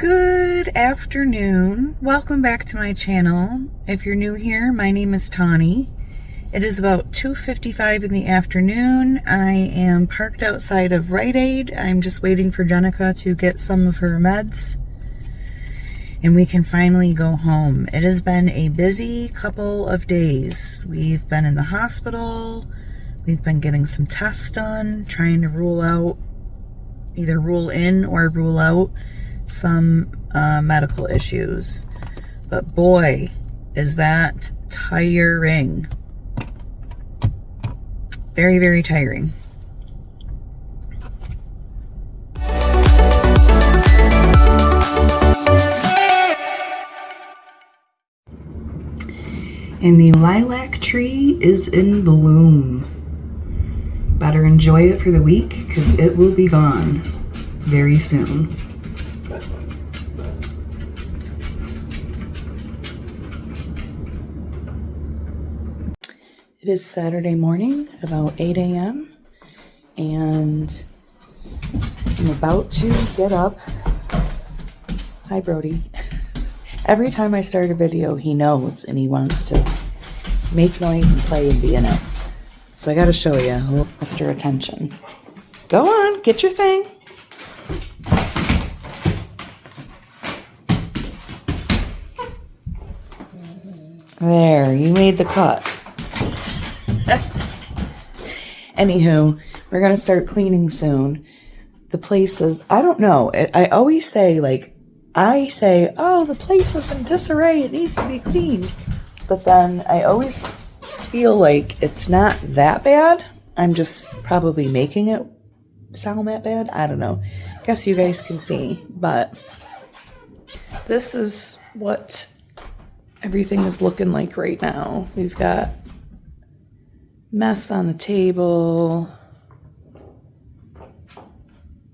Good afternoon. Welcome back to my channel. If you're new here, my name is Tawny. It is about 2:55 in the afternoon. I am parked outside of Rite Aid. I'm just waiting for Jenica to get some of her meds and we can finally go home. It has been a busy couple of days. We've been in the hospital. We've been getting some tests done, trying to either rule in or rule out some medical issues. But boy, is that tiring. Very, very tiring. And the lilac tree is in bloom. Better enjoy it for the week because it will be gone very soon. It is Saturday morning, about 8 a.m. and I'm about to get up. Hi, Brody. Every time I start a video, he knows and he wants to make noise and play and be in it. So I gotta show you, Mr. Attention. Go on, get your thing. There, you made the cut. Anywho, we're gonna start cleaning soon. The place is, I don't know, I always say, oh, the place is in disarray, it needs to be cleaned. But then I always feel like it's not that bad. I'm just probably making it sound that bad. I don't know. Guess you guys can see, but this is what everything is looking like right now. We've got mess on the table.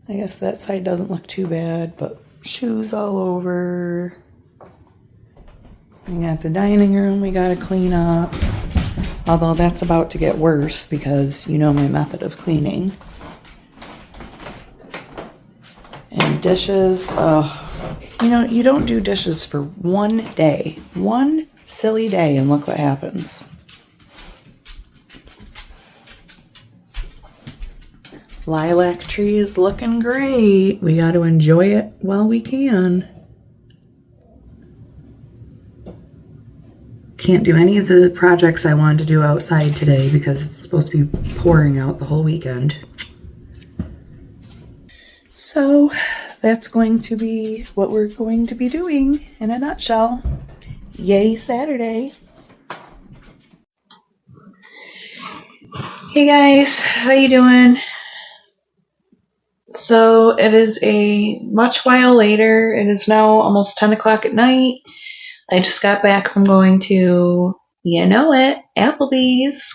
I guess that side doesn't look too bad, but shoes all over. We got the dining room we gotta clean up. Although that's about to get worse because you know my method of cleaning. And dishes, you don't do dishes for one day. One silly day and look what happens. Lilac tree is looking great. We got to enjoy it while we can. Can't do any of the projects I wanted to do outside today because it's supposed to be pouring out the whole weekend. So that's going to be what we're going to be doing in a nutshell. Yay, Saturday. Hey guys, how you doing? So it is a much while later. It is now almost 10 o'clock at night. I just got back from going to, you know it, Applebee's.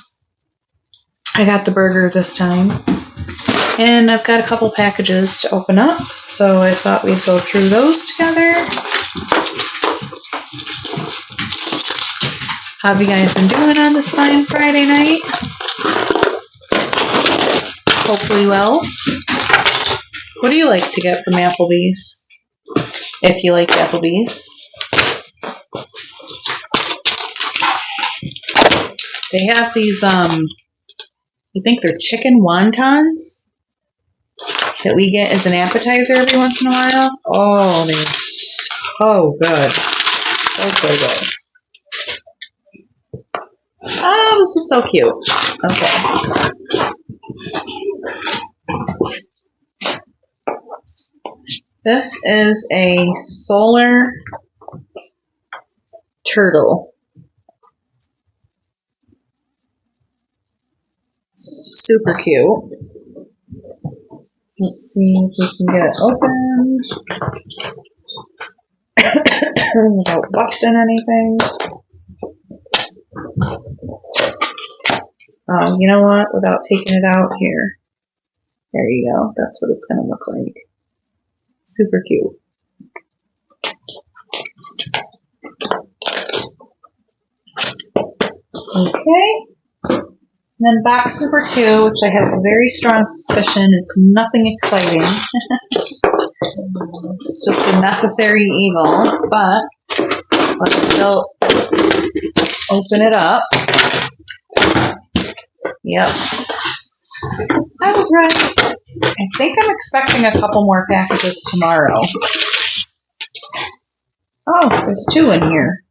I got the burger this time. And I've got a couple packages to open up, so I thought we'd go through those together. How have you guys been doing on this fine Friday night? Hopefully well. What do you like to get from Applebee's? If you like Applebee's. They have these, I think they're chicken wontons that we get as an appetizer every once in a while. Oh, they're so good. So good. Oh, this is so cute. Okay. This is a solar turtle. Super cute. Let's see if we can get it open without busting anything. Oh, you know what? Without taking it out here. There you go. That's what it's going to look like. Super cute. Okay. And then box number 2, which I have a very strong suspicion it's nothing exciting. It's just a necessary evil, but let's still open it up. Yep. I was right. I think I'm expecting a couple more packages tomorrow. Oh, there's 2 in here.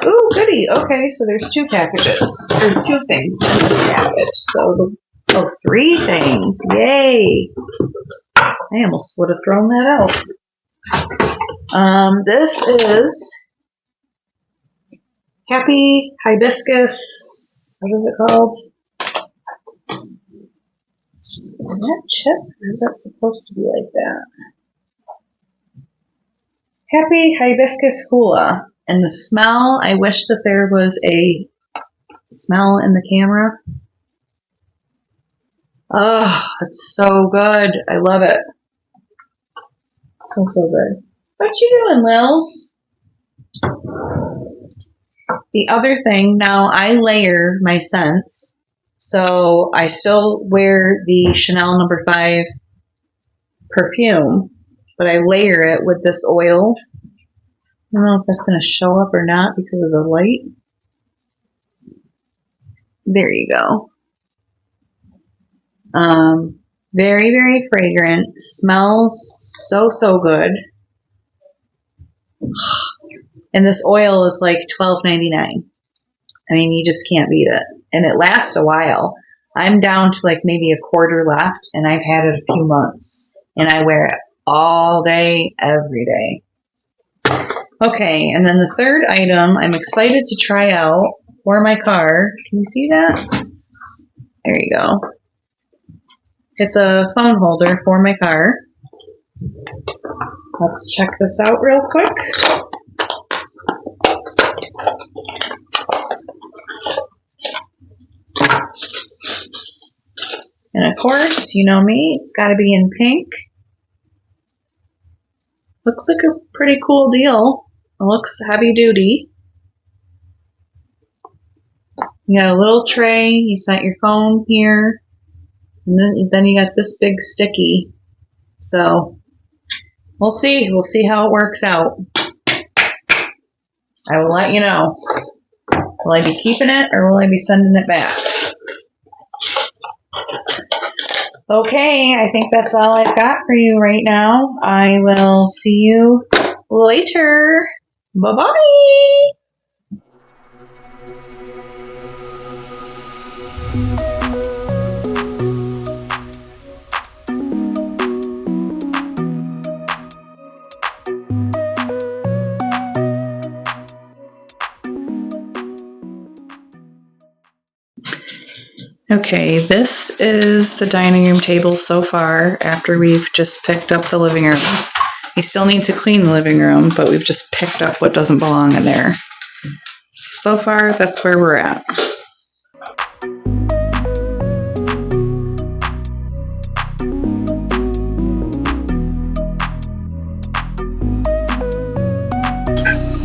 Ooh, goody. Okay, so there's 2 packages, or 2 things in this package. So, 3 things. Yay. I almost would have thrown that out. This is Happy Hibiscus. What is it called? Is that chip? Or is that supposed to be like that? Happy Hibiscus Hula. And the smell, I wish that there was a smell in the camera. Oh, it's so good. I love it. So good. What you doing, Lils? The other thing, now I layer my scents. So I still wear the Chanel No. 5 perfume, but I layer it with this oil. I don't know if that's going to show up or not because of the light. There you go. Very, very fragrant. Smells so good. And this oil is like $12.99. I mean, you just can't beat it. And it lasts a while. I'm down to like maybe a quarter left, and I've had it a few months. And I wear it all day, every day. Okay, and then the third item I'm excited to try out for my car. Can you see that? There you go. It's a phone holder for my car. Let's check this out real quick. And of course, you know me, it's got to be in pink. Looks like a pretty cool deal. It looks heavy duty. You got a little tray, you set your phone here, and then you got this big sticky. So we'll see how it works out. I will let you know. Will I be keeping it or will I be sending it back? Okay, I think that's all I've got for you right now. I will see you later. Bye-bye. Okay, this is the dining room table so far after we've just picked up the living room. We still need to clean the living room, but we've just picked up what doesn't belong in there. So far, that's where we're at.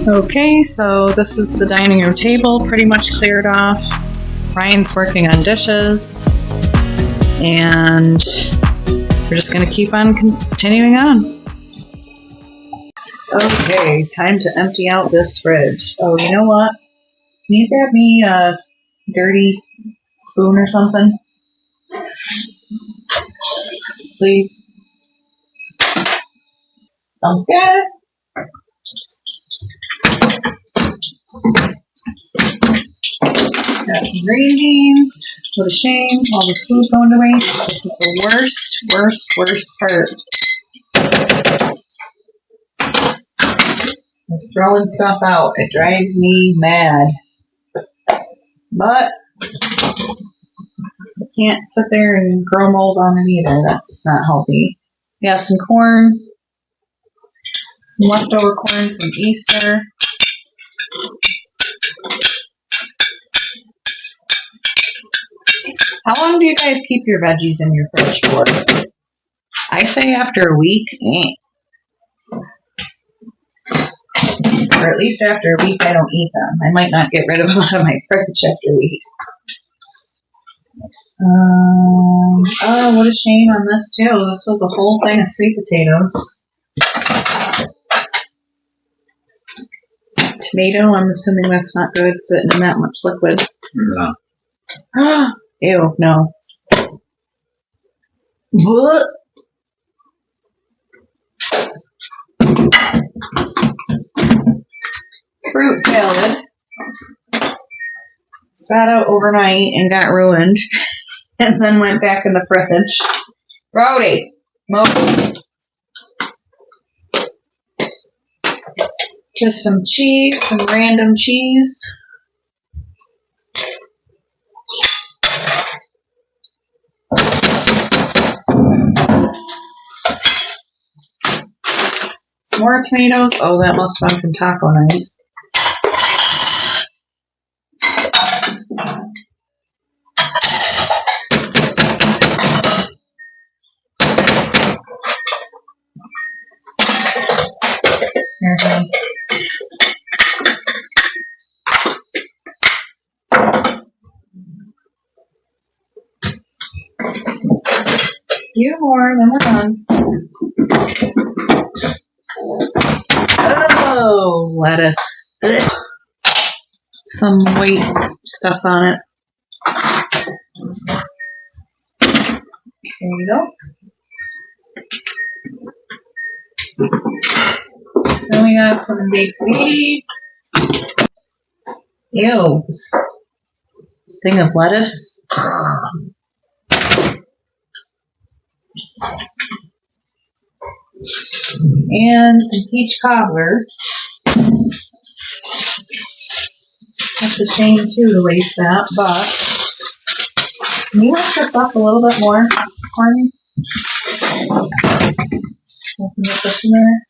Okay, so this is the dining room table, pretty much cleared off. Ryan's working on dishes, and we're just going to keep on continuing on. Okay, time to empty out this fridge. Oh, you know what? Can you grab me a dirty spoon or something? Please. Okay. Got some green beans. What a shame. All this food going to waste. This is the worst part. Is throwing stuff out. It drives me mad. But I can't sit there and grow mold on it either. That's not healthy. Got some corn. Some leftover corn from Easter. How long do you guys keep your veggies in your fridge for? I say after a week. Or at least after a week I don't eat them. I might not get rid of them out of my fridge after a week. Oh, what a shame on this too. This was a whole thing of sweet potatoes. Tomato, I'm assuming that's not good, sitting in that much liquid. No. Ew, no. What? Fruit salad. Sat out overnight and got ruined. And then went back in the fridge. Rowdy, just some cheese, some random cheese. Some more tomatoes. Oh, that must have been from taco night. Here we go. Few more, then we're done. Oh, lettuce. Some white stuff on it. There you go. Then we got some baked ziti. Ew, this thing of lettuce. And some peach cobbler. That's a shame too to waste that, but can you lift this up a little bit more for me? Open this in there.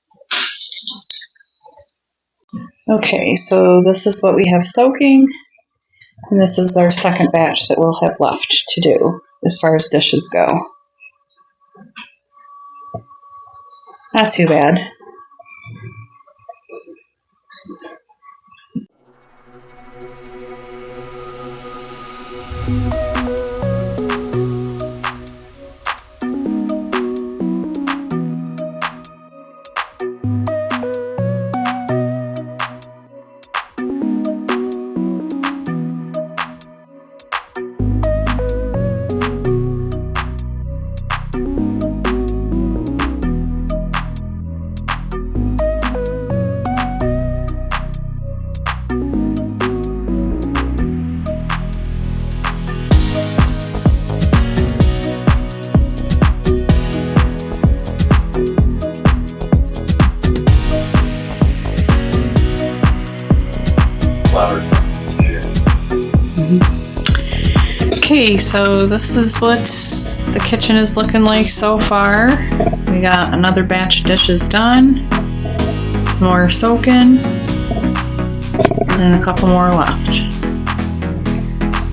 Okay, so this is what we have soaking, and this is our second batch that we'll have left to do as far as dishes go. Not too bad. Okay, so this is what the kitchen is looking like so far. We got another batch of dishes done, some more soaking, and a couple more left.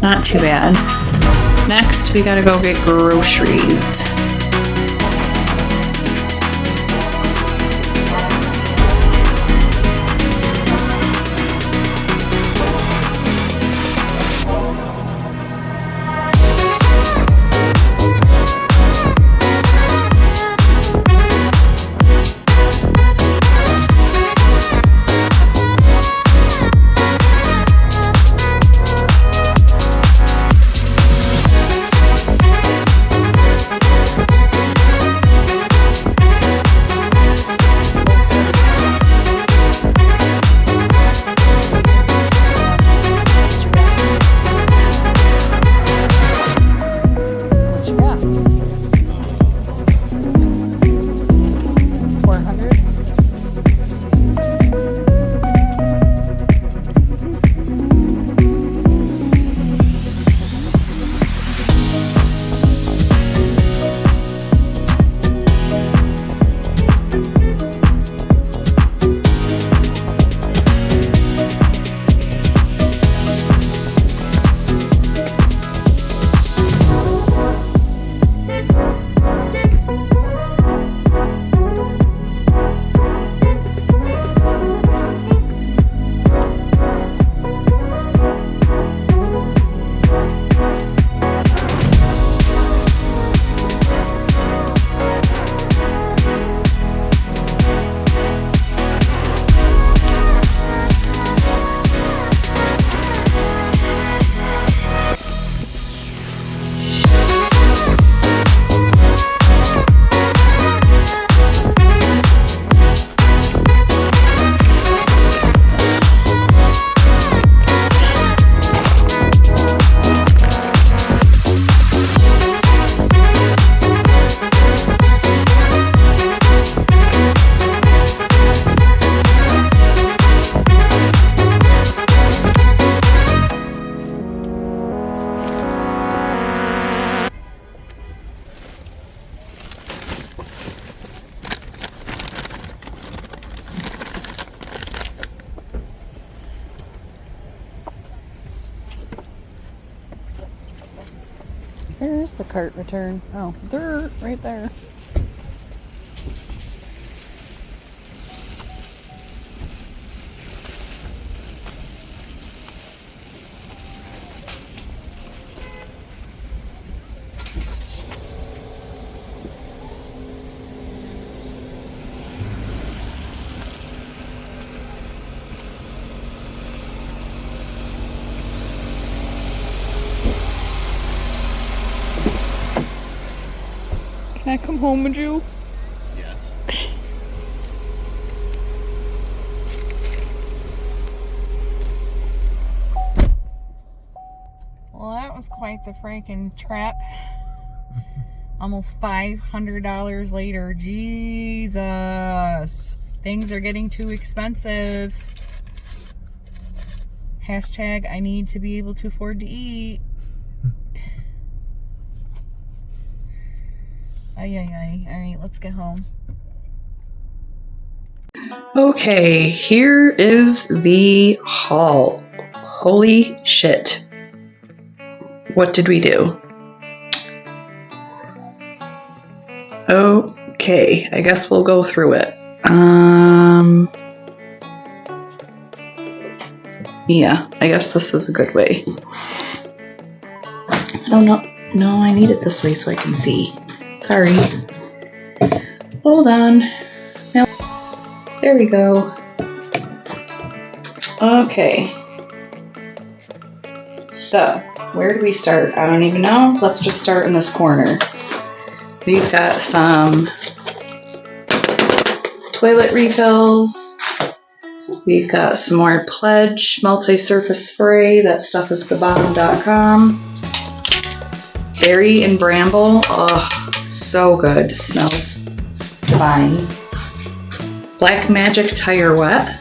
Not too bad. Next, we gotta go get groceries. Where's the cart return? Oh, they're right there. Can I come home with you? Yes. Well, that was quite the freaking trap. Almost $500 later. Jesus. Things are getting too expensive. Hashtag I need to be able to afford to eat. Ay, ay, ay. Alright, let's get home. Okay, here is the haul. Holy shit. What did we do? Okay, I guess we'll go through it. Yeah, I guess this is a good way. Oh no, I need it this way so I can see. Sorry. Hold on. Now, there we go. Okay. So, where do we start? I don't even know. Let's just start in this corner. We've got some toilet refills. We've got some more Pledge multi-surface spray. That stuff is thebomb.com. Berry and bramble. Oh, so good. Smells divine. Black Magic Tire Wet.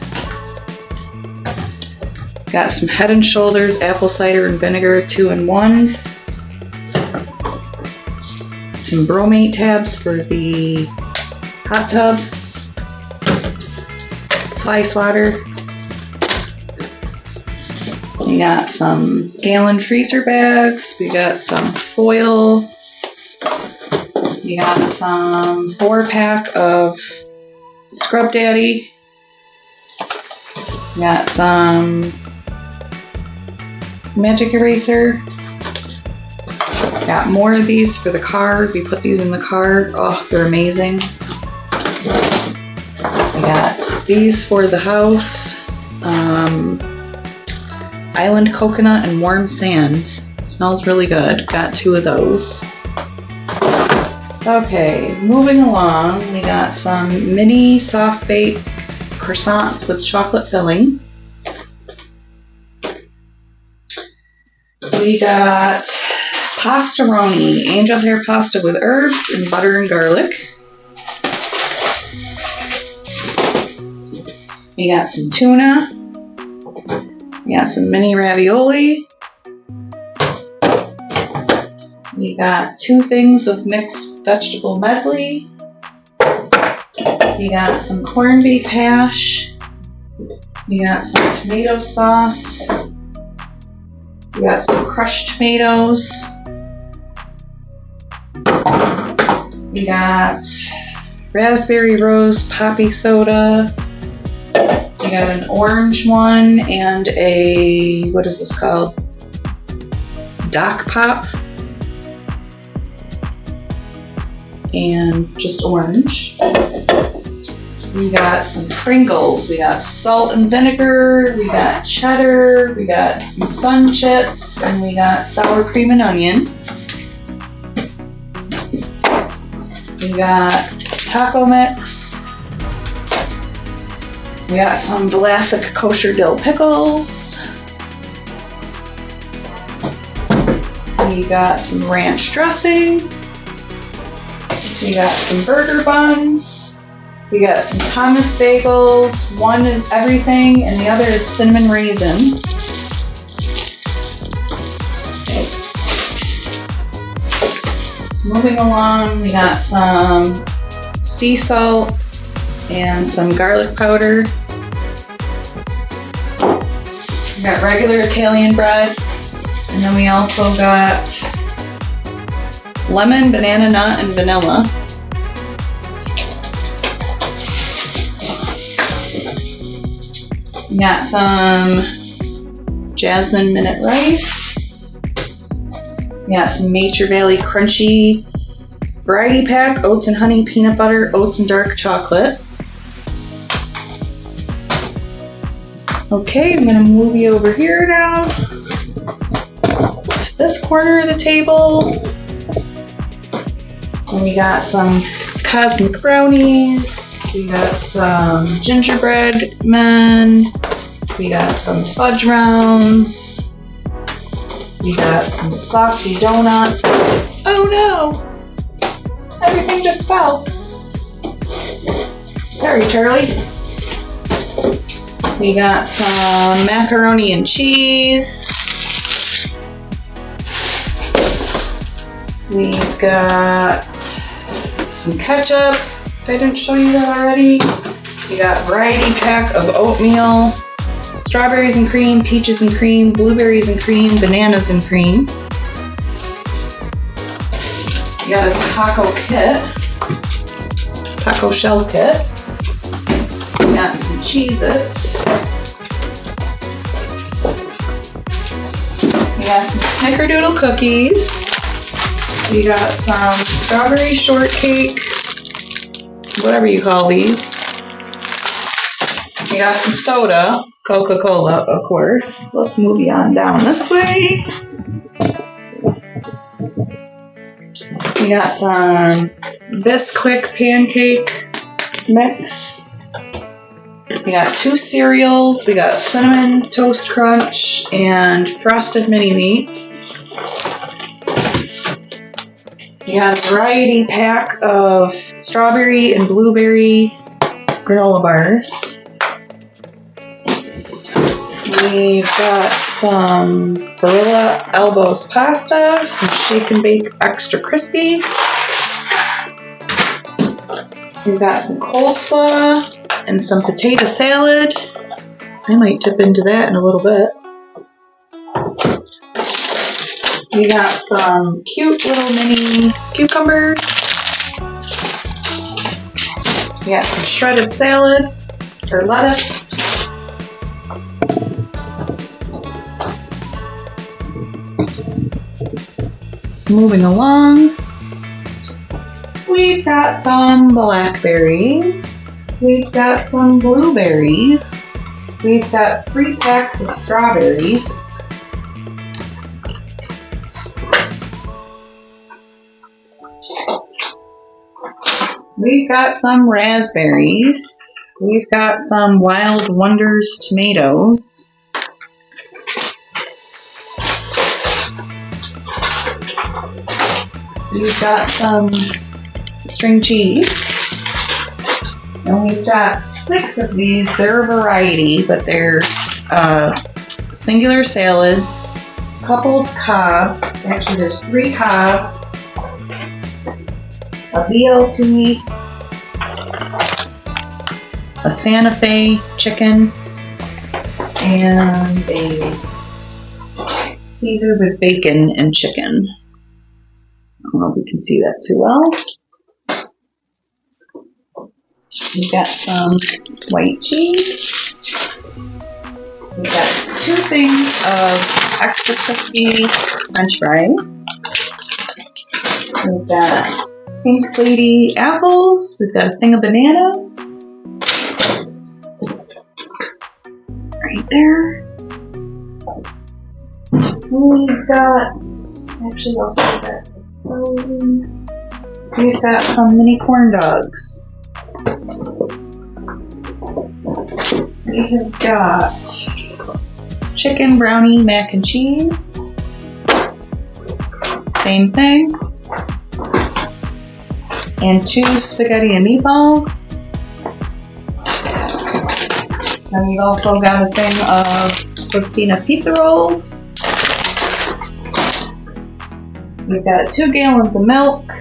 Got some Head and Shoulders apple cider and vinegar 2-in-1. Some bromate tabs for the hot tub. Fly swatter. We got some gallon freezer bags. We got some foil. We got some 4-pack of Scrub Daddy. We got some magic eraser. Got more of these for the car. We put these in the car. Oh, they're amazing. We got these for the house. Island coconut and warm sands. Smells really good. Got 2 of those. Okay, moving along, we got some mini soft bake croissants with chocolate filling. We got pastaroni, angel hair pasta with herbs and butter and garlic. We got some tuna. We got some mini ravioli. We got 2 things of mixed vegetable medley. We got some corned beef hash. We got some tomato sauce. We got some crushed tomatoes. We got raspberry rose poppy soda. We got an orange one and a, what is this called? Doc Pop. And just orange. We got some Pringles. We got salt and vinegar. We got cheddar. We got some Sun Chips. And we got sour cream and onion. We got taco mix. We got some Vlasic kosher dill pickles. We got some ranch dressing. We got some burger buns. We got some Thomas bagels. One is everything and the other is cinnamon raisin. Okay. Moving along, we got some sea salt and some garlic powder. We got regular Italian bread. And then we also got lemon, banana nut, and vanilla. We got some jasmine minute rice. We got some Nature Valley Crunchy variety pack, oats and honey, peanut butter, oats and dark chocolate. Okay, I'm gonna move you over here now to this corner of the table. And we got some cosmic brownies. We got some gingerbread men. We got some fudge rounds. We got some softy donuts. Oh no! Everything just fell. Sorry, Charlie. We got some macaroni and cheese. We've got some ketchup, if I didn't show you that already. We got variety pack of oatmeal, strawberries and cream, peaches and cream, blueberries and cream, bananas and cream. We got a taco kit, taco shell kit. We got some Cheez-Its. We got some Snickerdoodle cookies. We got some strawberry shortcake, whatever you call these. We got some soda, Coca-Cola, of course. Let's move you on down this way. We got some Bisquick pancake mix. We got 2 cereals. We got Cinnamon Toast Crunch and Frosted Mini Wheats. We got a variety pack of strawberry and blueberry granola bars. We've got some Barilla Elbows pasta, some shake and bake extra crispy. We've got some coleslaw and some potato salad. I might dip into that in a little bit. We got some cute little mini cucumbers. We got some shredded salad or lettuce. Moving along, we've got some blackberries. We've got some blueberries. We've got 3 packs of strawberries. We've got some raspberries. We've got some Wild Wonders tomatoes. We've got some string cheese. And we've got 6 of these. They're a variety, but there's singular salads, coupled Cobb. Actually, there's 3 Cobb, a BLT, a Santa Fe chicken, and a Caesar with bacon and chicken. I don't know if you can see that too well. We've got some white cheese. We've got 2 things of extra crispy French fries. We've got Pink Lady apples. We've got a thing of bananas. Right there. We've got, actually I'll say that frozen. We've got some mini corn dogs. We have got chicken brownie mac and cheese. Same thing. And 2 spaghetti and meatballs. And we've also got a thing of Tostina pizza rolls. We've got 2 gallons of milk.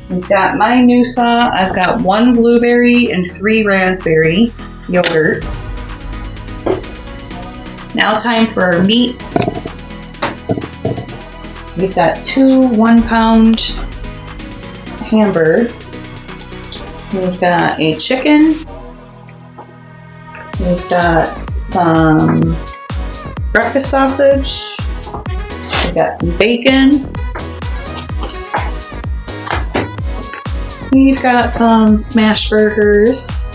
We've got my Noosa. I've got 1 blueberry and 3 raspberry yogurts. Now time for our meat. We've got 2 1-pound hamburger. We've got a chicken. We've got some breakfast sausage. We've got some bacon. We've got some smash burgers.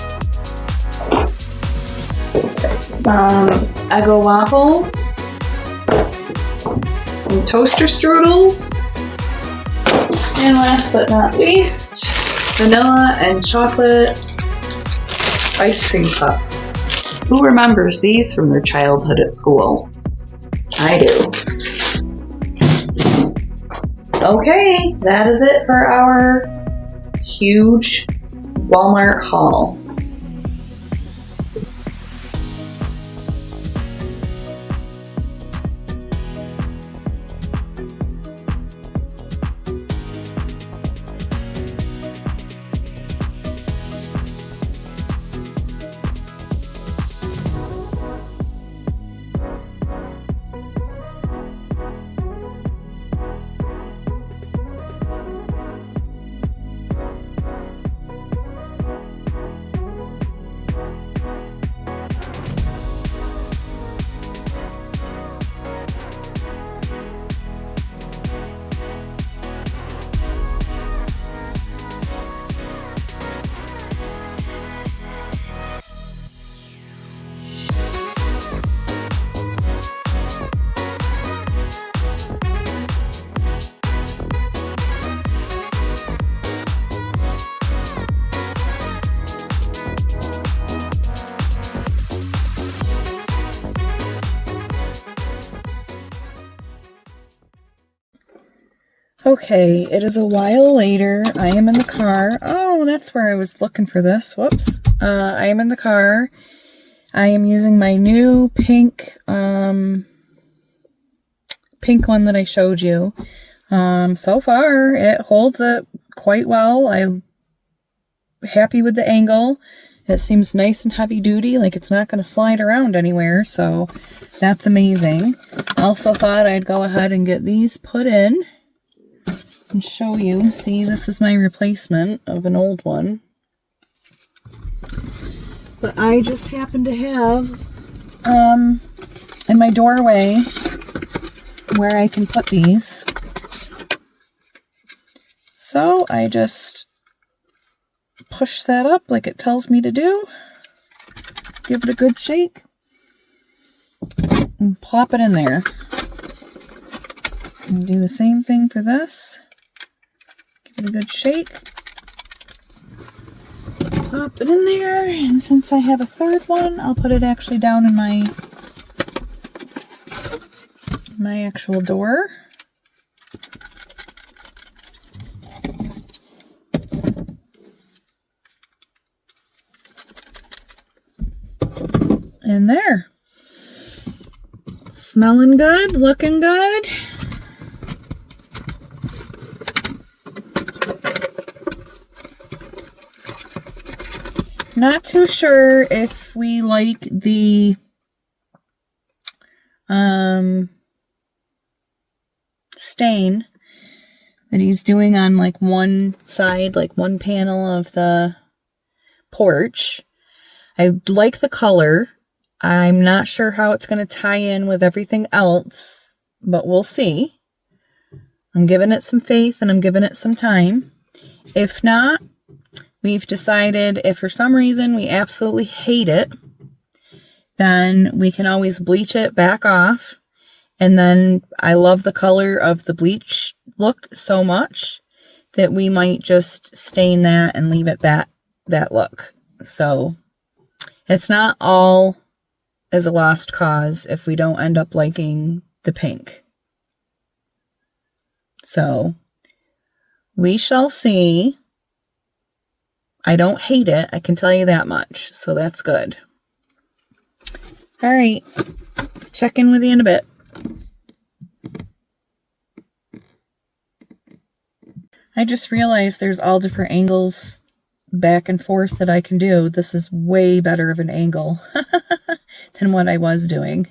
Some Eggo waffles. Some toaster strudels. And last but not least, vanilla and chocolate ice cream cups. Who remembers these from their childhood at school? I do. Okay, that is it for our huge Walmart haul. Okay, it is a while later. I am in the car. Oh, that's where I was looking for this. Whoops. I am in the car. I am using my new pink one that I showed you. So far, it holds it quite well. I'm happy with the angle. It seems nice and heavy duty, like it's not going to slide around anywhere, so that's amazing. Also thought I'd go ahead and get these put in and show you. See, this is my replacement of an old one. But I just happen to have in my doorway where I can put these. So I just push that up like it tells me to do. Give it a good shake. And plop it in there. And do the same thing for this. Give it a good shake. Plop it in there. And since I have a third one, I'll put it actually down in my actual door. And there. Smelling good, looking good. Not too sure if we like the stain that he's doing on like one side, like one panel of the porch. I like the color. I'm not sure how it's going to tie in with everything else, but we'll see. I'm giving it some faith and I'm giving it some time. If not, we've decided if for some reason we absolutely hate it, then we can always bleach it back off. And then I love the color of the bleach look so much that we might just stain that and leave it that look. So it's not all as a lost cause if we don't end up liking the pink. So we shall see. I don't hate it, I can tell you that much, so that's good. All right, check in with you in a bit. I just realized there's all different angles back and forth that I can do. This is way better of an angle than what I was doing.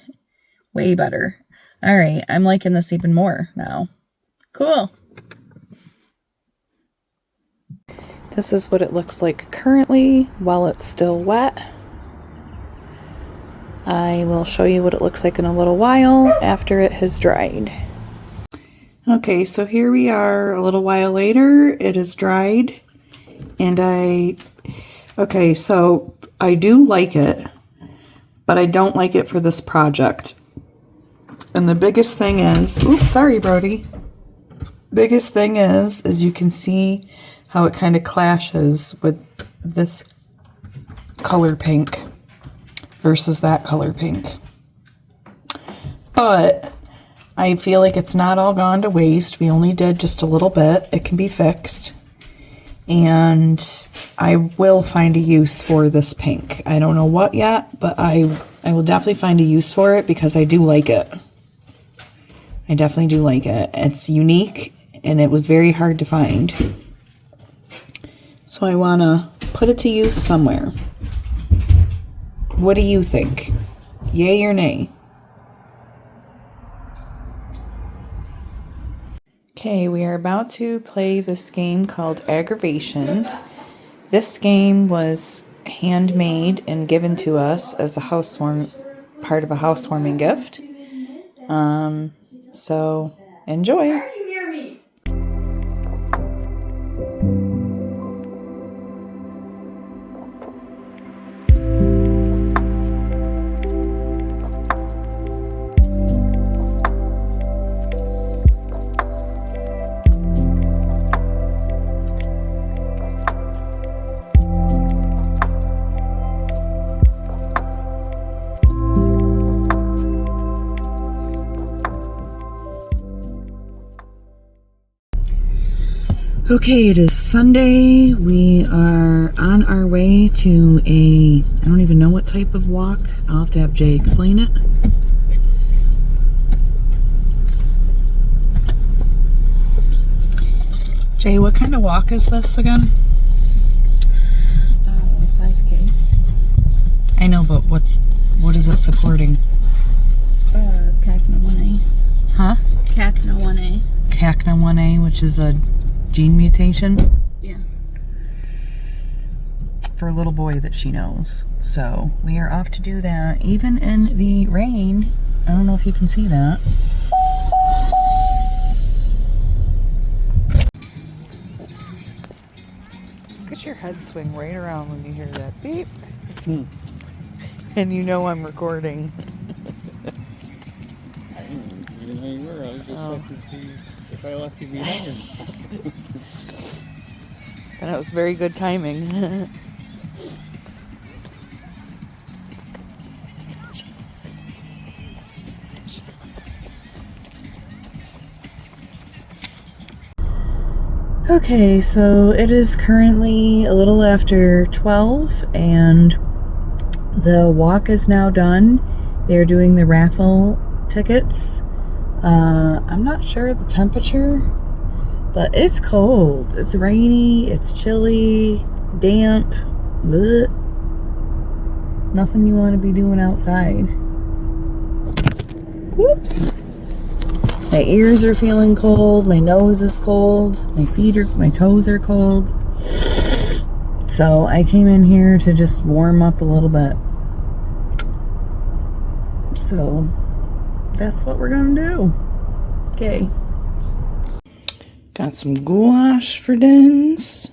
Way better. All right, I'm liking this even more now. Cool. This is what it looks like currently while it's still wet. I will show you what it looks like in a little while after it has dried. Okay, so here we are a little while later. It is dried, and okay, so I do like it, but I don't like it for this project. And the biggest thing is, oops, sorry, Brody. Biggest thing is you can see how it kind of clashes with this color pink versus that color pink. But I feel like it's not all gone to waste. We only did just a little bit. It can be fixed. And I will find a use for this pink. I don't know what yet, but I will definitely find a use for it because I do like it. I definitely do like it. It's unique and it was very hard to find. So I want to put it to use somewhere. What do you think? Yay or nay? Okay, we are about to play this game called Aggravation. This game was handmade and given to us as a part of a housewarming gift. So enjoy. Okay, it is Sunday. We are on our way to I don't even know what type of walk. I'll have to have Jay explain it. Jay, what kind of walk is this again? 5K. I know, but what is it supporting? CACNA 1A. Huh? CACNA 1A. CACNA 1A, which is a gene mutation? Yeah. For a little boy that she knows. So we are off to do that, even in the rain. I don't know if you can see that. Look at your head swing right around when you hear that beep. And you know I'm recording. I didn't even know you were. I was just checking to see if I left you behind. And it was very good timing. Okay, so it is currently a little after 12 and the walk is now done. They're doing the raffle tickets. I'm not sure the temperature, but it's cold. It's rainy, it's chilly, damp. Blech. Nothing you want to be doing outside. Whoops. My ears are feeling cold, my nose is cold, my toes are cold. So I came in here to just warm up a little bit. So that's what we're gonna do. Okay. Got some goulash for dins.